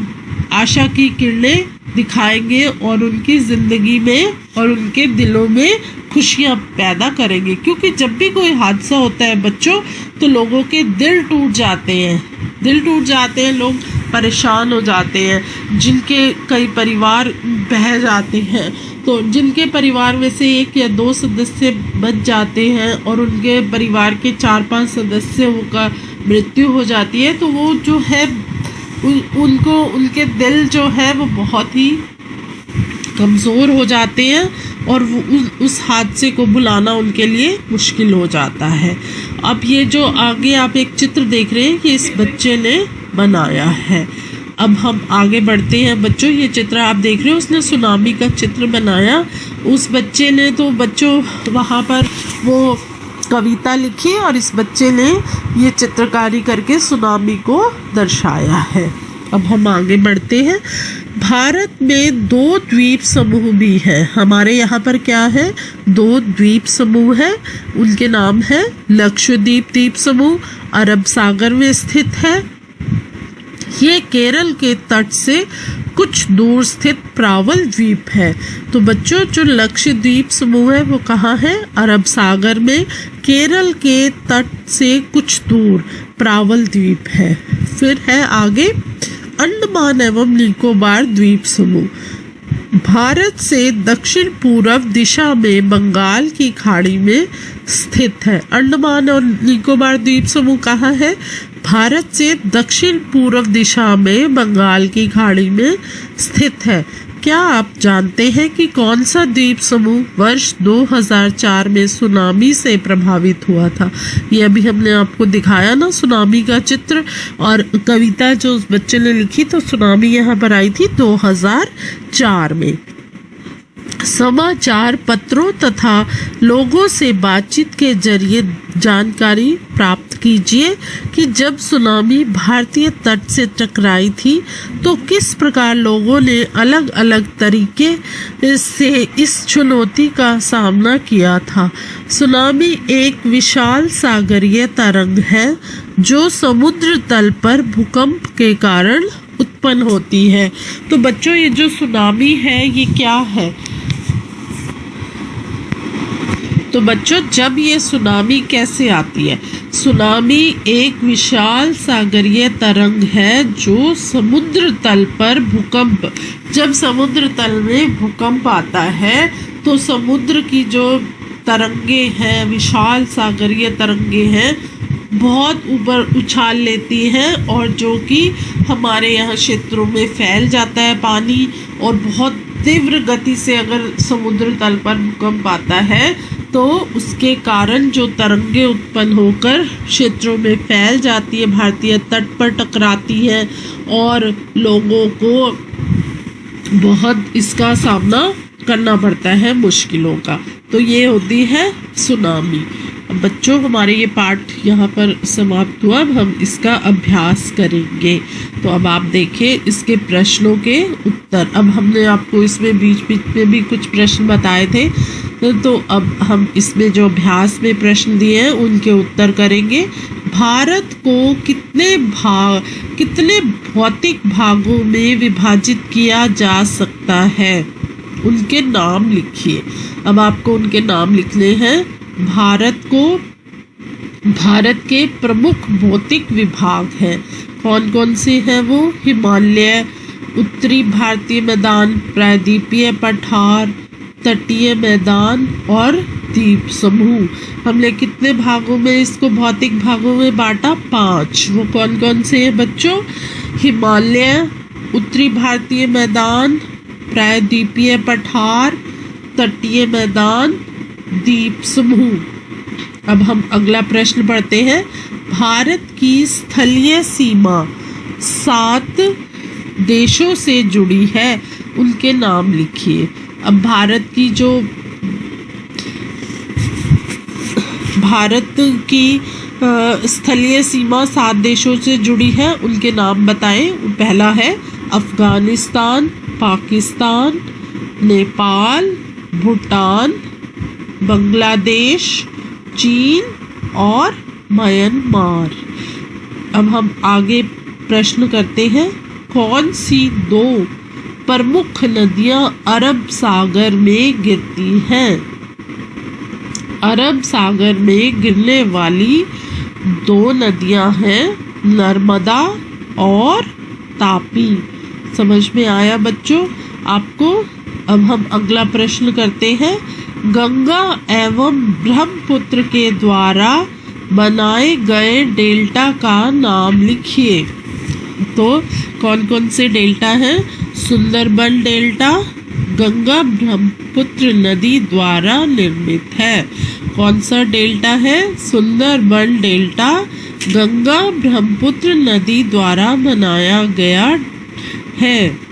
आशा की किरणें दिखाएंगे और उनकी ज़िंदगी में और उनके दिलों में खुशियाँ पैदा करेंगे। क्योंकि जब भी कोई हादसा होता है बच्चों, तो लोगों के दिल टूट जाते हैं, लोग परेशान हो जाते हैं, जिनके कई परिवार बह जाते हैं। तो जिनके परिवार में से 1 या 2 सदस्य बच जाते हैं और उनके परिवार के 4-5 सदस्यों का मृत्यु हो जाती है, तो वो जो है उनको उनके दिल जो है वो बहुत ही कमज़ोर हो जाते हैं और वो उस हादसे को भुलाना उनके लिए मुश्किल हो जाता है। अब ये जो आगे आप एक चित्र देख रहे हैं कि इस बच्चे ने बनाया है। अब हम आगे बढ़ते हैं बच्चों। ये चित्र आप देख रहे हो, उसने सुनामी का चित्र बनाया। उस बच्चे ने तो बच्चों वहाँ पर वो कविता लिखी और इस बच्चे ने ये चित्रकारी करके सुनामी को दर्शाया है। अब हम आगे बढ़ते हैं। भारत में 2 द्वीप समूह भी हैं। हमारे यहाँ पर क्या है, 2 द्वीप समूह है। उनके नाम है लक्षद्वीप द्वीप समूह, अरब सागर में स्थित है। ये केरल के तट से कुछ दूर स्थित प्रावल द्वीप है। तो बच्चों जो लक्षद्वीप समूह है वो कहाँ है, अरब सागर में, केरल के तट से कुछ दूर प्रावल द्वीप है। फिर है आगे अंडमान एवं निकोबार द्वीप समूह। भारत से दक्षिण पूर्व दिशा में बंगाल की खाड़ी में स्थित है। अंडमान और निकोबार द्वीप समूह कहाँ है, भारत से दक्षिण पूर्व दिशा में बंगाल की खाड़ी में स्थित है। क्या आप जानते हैं कि कौन सा द्वीप समूह वर्ष 2004 में सुनामी से प्रभावित हुआ था? ये अभी हमने आपको दिखाया ना सुनामी का चित्र, और कविता जो उस बच्चे ने लिखी तो सुनामी यहाँ पर आई थी 2004 में। समाचार पत्रों तथा लोगों से बातचीत के जरिए जानकारी प्राप्त कीजिए कि जब सुनामी भारतीय तट से टकराई थी तो किस प्रकार लोगों ने अलग अलग तरीके से इस चुनौती का सामना किया था। सुनामी एक विशाल सागरीय तरंग है जो समुद्र तल पर भूकंप के कारण उत्पन्न होती है। तो बच्चों, ये जो सुनामी है ये क्या है? तो बच्चों, जब ये सुनामी कैसे आती है? सुनामी एक विशाल सागरीय तरंग है जो समुद्र तल पर भूकंप, जब समुद्र तल में भूकंप आता है तो समुद्र की जो तरंगे हैं, विशाल सागरीय तरंगे हैं, बहुत ऊपर उछाल लेती हैं और जो कि हमारे यहाँ क्षेत्रों में फैल जाता है पानी। और बहुत तीव्र गति से अगर समुद्र तल पर भूकंप आता है तो उसके कारण जो तरंगे उत्पन्न होकर क्षेत्रों में फैल जाती है, भारतीय तट पर टकराती है और लोगों को बहुत इसका सामना करना पड़ता है, मुश्किलों का। तो ये होती है सुनामी। अब बच्चों, हमारे ये पाठ यहाँ पर समाप्त हुआ। अब हम इसका अभ्यास करेंगे। तो अब आप देखें इसके प्रश्नों के उत्तर। अब हमने आपको इसमें बीच बीच में भी कुछ प्रश्न बताए थे, तो अब हम इसमें जो अभ्यास में प्रश्न दिए हैं उनके उत्तर करेंगे। भारत को कितने भौतिक भागों में विभाजित किया जा सकता है? उनके नाम लिखिए। अब आपको उनके नाम लिखने हैं। भारत के प्रमुख भौतिक विभाग हैं। कौन कौन से हैं वो? हिमालय, उत्तरी भारतीय मैदान, प्रायद्वीपीय पठार, तटीय मैदान और द्वीप समूह। हमने कितने भागों में इसको भौतिक भागों में बांटा? 5। वो कौन कौन से हैं बच्चों? हिमालय, उत्तरी भारतीय मैदान, प्रायद्वीपीय पठार, तटीय मैदान, द्वीप समूह। अब हम अगला प्रश्न पढ़ते हैं। भारत की स्थलीय सीमा 7 देशों से जुड़ी है, उनके नाम लिखिए। अब भारत की स्थलीय सीमा 7 देशों से जुड़ी है, उनके नाम बताएं। पहला है अफगानिस्तान, पाकिस्तान, नेपाल, भूटान, बांग्लादेश, चीन और म्यांमार। अब हम आगे प्रश्न करते हैं। कौन सी 2 प्रमुख नदियां अरब सागर में गिरती हैं? अरब सागर में गिरने वाली 2 नदियां हैं नर्मदा और तापी। समझ में आया बच्चों आपको? अब हम अगला प्रश्न करते हैं। गंगा एवं ब्रह्मपुत्र के द्वारा बनाए गए डेल्टा का नाम लिखिए। तो कौन कौन से डेल्टा हैं? सुंदरबन डेल्टा गंगा ब्रह्मपुत्र नदी द्वारा निर्मित है। कौन सा डेल्टा है? सुंदरबन डेल्टा गंगा ब्रह्मपुत्र नदी द्वारा बनाया गया है।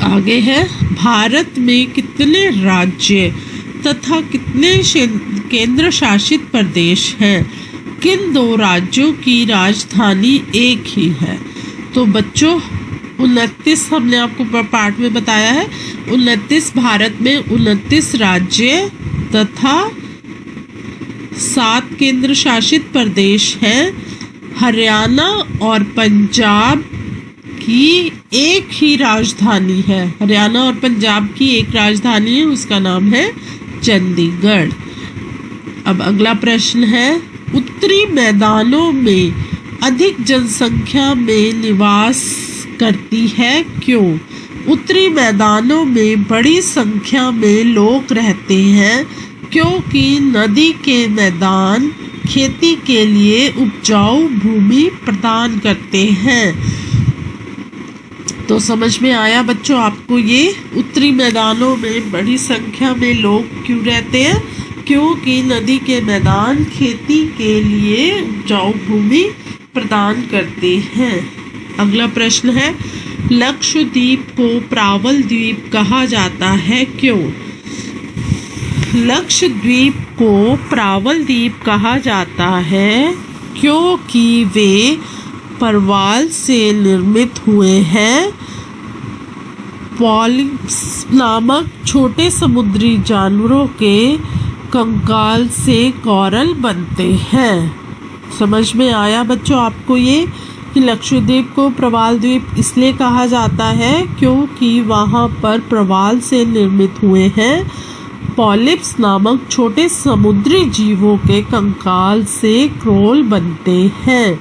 आगे है, भारत में कितने राज्य तथा कितने केंद्र शासित प्रदेश हैं? किन 2 राज्यों की राजधानी एक ही है? तो बच्चों 29 हमने आपको पाठ में बताया है। 29 भारत में 29 राज्य तथा 7 केंद्र शासित प्रदेश हैं। हरियाणा और पंजाब की एक ही राजधानी है। हरियाणा और पंजाब की एक राजधानी है, उसका नाम है चंडीगढ़। अब अगला प्रश्न है। उत्तरी मैदानों में अधिक जनसंख्या में निवास करती है, क्यों? उत्तरी मैदानों में बड़ी संख्या में लोग रहते हैं क्योंकि नदी के मैदान खेती के लिए उपजाऊ भूमि प्रदान करते हैं। तो समझ में आया बच्चों आपको ये उत्तरी मैदानों में बड़ी संख्या में लोग क्यों रहते हैं? क्योंकि नदी के मैदान खेती के लिए उपजाऊ भूमि प्रदान करते हैं। अगला प्रश्न है, लक्षद्वीप को प्रावल द्वीप कहा जाता है, क्यों? लक्षद्वीप को प्रावल द्वीप कहा जाता है क्योंकि वे परवाल से निर्मित हुए हैं। पॉलिप्स नामक छोटे समुद्री जानवरों के कंकाल से कोरल बनते हैं। समझ में आया बच्चों आपको ये कि लक्षद्वीप को प्रवाल द्वीप इसलिए कहा जाता है क्योंकि वहाँ पर प्रवाल से निर्मित हुए हैं पॉलिप्स नामक छोटे समुद्री जीवों के कंकाल से कोरल बनते हैं।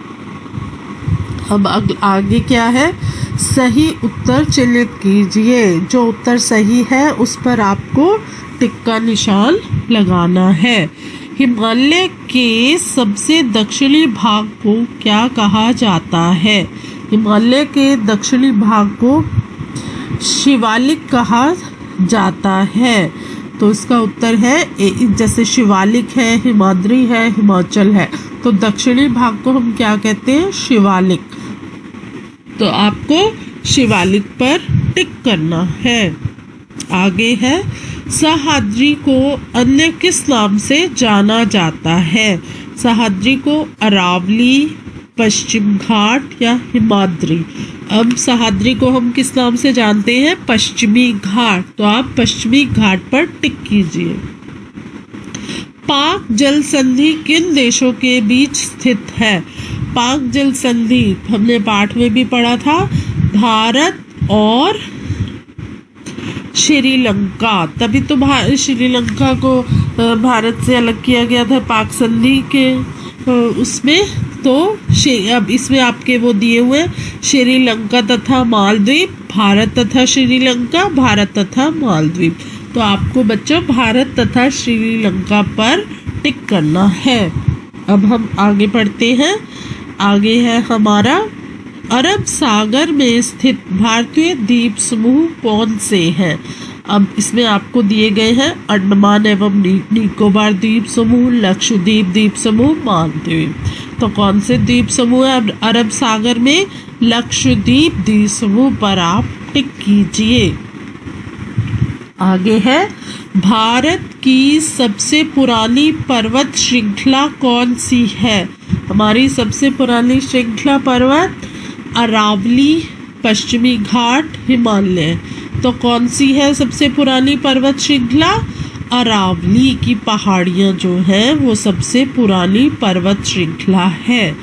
अब आगे क्या है? सही उत्तर चिन्हित कीजिए। जो उत्तर सही है उस पर आपको टिक का निशान लगाना है। हिमालय के सबसे दक्षिणी भाग को क्या कहा जाता है? हिमालय के दक्षिणी भाग को शिवालिक कहा जाता है। तो इसका उत्तर है जैसे शिवालिक है, हिमाद्री है, हिमाचल है, तो दक्षिणी भाग को हम क्या कहते हैं? शिवालिक। तो आपको शिवालिक पर टिक करना है। आगे है, सह्याद्री को अन्य किस नाम से जाना जाता है? सह्याद्री को अरावली, पश्चिम घाट या हिमाद्री। अब सह्याद्री को हम किस नाम से जानते हैं? पश्चिमी घाट। तो आप पश्चिमी घाट पर टिक कीजिए। पाक जल संधि किन देशों के बीच स्थित है? पाक जल संधि हमने पाठ में भी पढ़ा था, भारत और श्रीलंका। तभी तो श्रीलंका को भारत से अलग किया गया था पाक संधि के उसमें। तो अब इसमें आपके वो दिए हुए श्रीलंका तथा मालदीव, भारत तथा श्रीलंका, भारत तथा मालदीव। तो आपको बच्चों भारत तथा श्रीलंका पर टिक करना है। अब हम आगे पढ़ते हैं। आगे है हमारा, अरब सागर में स्थित भारतीय द्वीप समूह कौन से हैं? अब इसमें आपको दिए गए हैं अंडमान एवं निकोबार द्वीप समूह, लक्षद्वीप द्वीप समूह, मालदीव। तो कौन से द्वीप समूह है अरब सागर में? लक्षद्वीप द्वीप समूह पर आप टिक कीजिए। आगे है, भारत की सबसे पुरानी पर्वत श्रृंखला कौन सी है? हमारी सबसे पुरानी श्रृंखला पर्वत अरावली, पश्चिमी घाट, हिमालय। तो कौन सी है सबसे पुरानी पर्वत श्रृंखला? अरावली की पहाड़ियाँ जो हैं वो सबसे पुरानी पर्वत श्रृंखला है।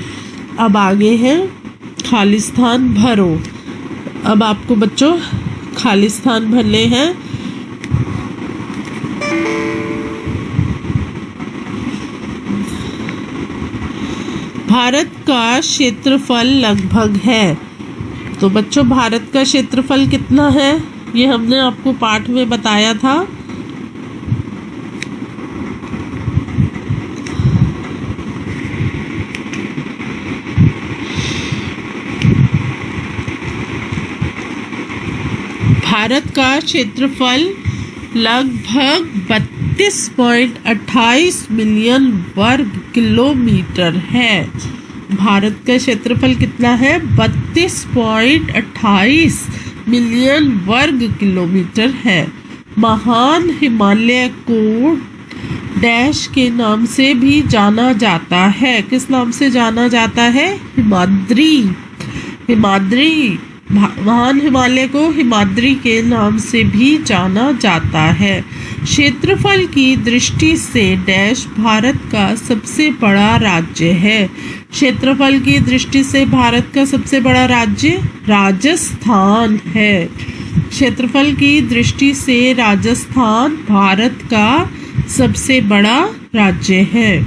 अब आगे है, खालिस्तान भरो। अब आपको बच्चों खालिस्तान भरने हैं। भारत का क्षेत्रफल लगभग है। तो बच्चों भारत का क्षेत्रफल कितना है? ये हमने आपको पाठ में बताया था। भारत का क्षेत्रफल लगभग 32.28 मिलियन वर्ग किलोमीटर है। भारत का क्षेत्रफल कितना है? 32.28 मिलियन वर्ग किलोमीटर है। महान हिमालय को डैश के नाम से भी जाना जाता है। किस नाम से जाना जाता है? हिमाद्री। हिमाद्री, महान हिमालय को हिमाद्री के नाम से भी जाना जाता है। क्षेत्रफल की दृष्टि से डैश भारत का सबसे बड़ा राज्य है। क्षेत्रफल की दृष्टि से भारत का सबसे बड़ा राज्य राजस्थान है। क्षेत्रफल की दृष्टि से राजस्थान भारत का सबसे बड़ा राज्य है।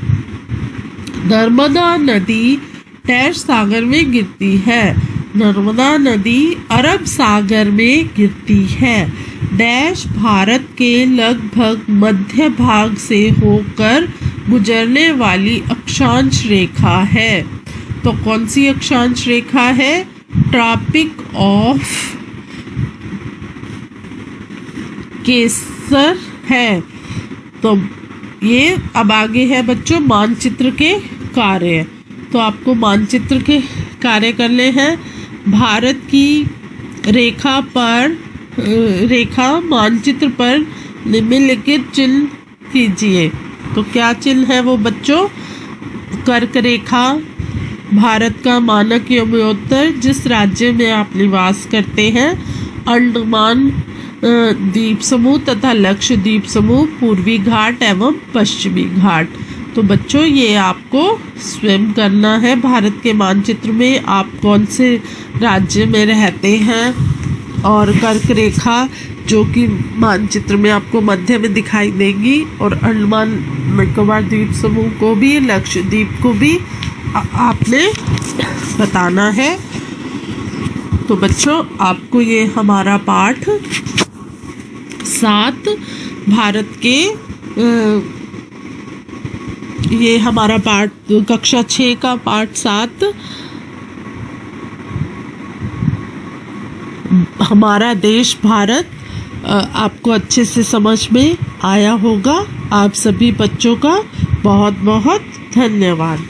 नर्मदा नदी डैश सागर में गिरती है। नर्मदा नदी अरब सागर में गिरती है। डैश भारत के लगभग मध्य भाग से होकर गुजरने वाली अक्षांश रेखा है। तो कौन सी अक्षांश रेखा है? ट्रॉपिक ऑफ केसर है। तो ये अब आगे है बच्चों मानचित्र के कार्य। तो आपको मानचित्र के कार्य करने हैं। भारत की रेखा मानचित्र पर निम्नलिखित चिन्ह कीजिए। तो क्या चिन्ह है वो बच्चों? कर्क रेखा भारत का मानक योमयोत्तर जिस राज्य में आप निवास करते हैं, अंडमान द्वीप समूह तथा लक्षद्वीप समूह, पूर्वी घाट एवं पश्चिमी घाट। तो बच्चों ये आपको स्वयं करना है। भारत के मानचित्र में आप कौन से राज्य में रहते हैं, और कर्क रेखा जो कि मानचित्र में आपको मध्य में दिखाई देगी, और अंडमान निकोबार द्वीप समूह को भी, लक्षद्वीप को भी आपने बताना है। तो बच्चों आपको ये हमारा पाठ 7 भारत के ये हमारा पाठ कक्षा 6 का पाठ 7 हमारा देश भारत आपको अच्छे से समझ में आया होगा। आप सभी बच्चों का बहुत बहुत धन्यवाद।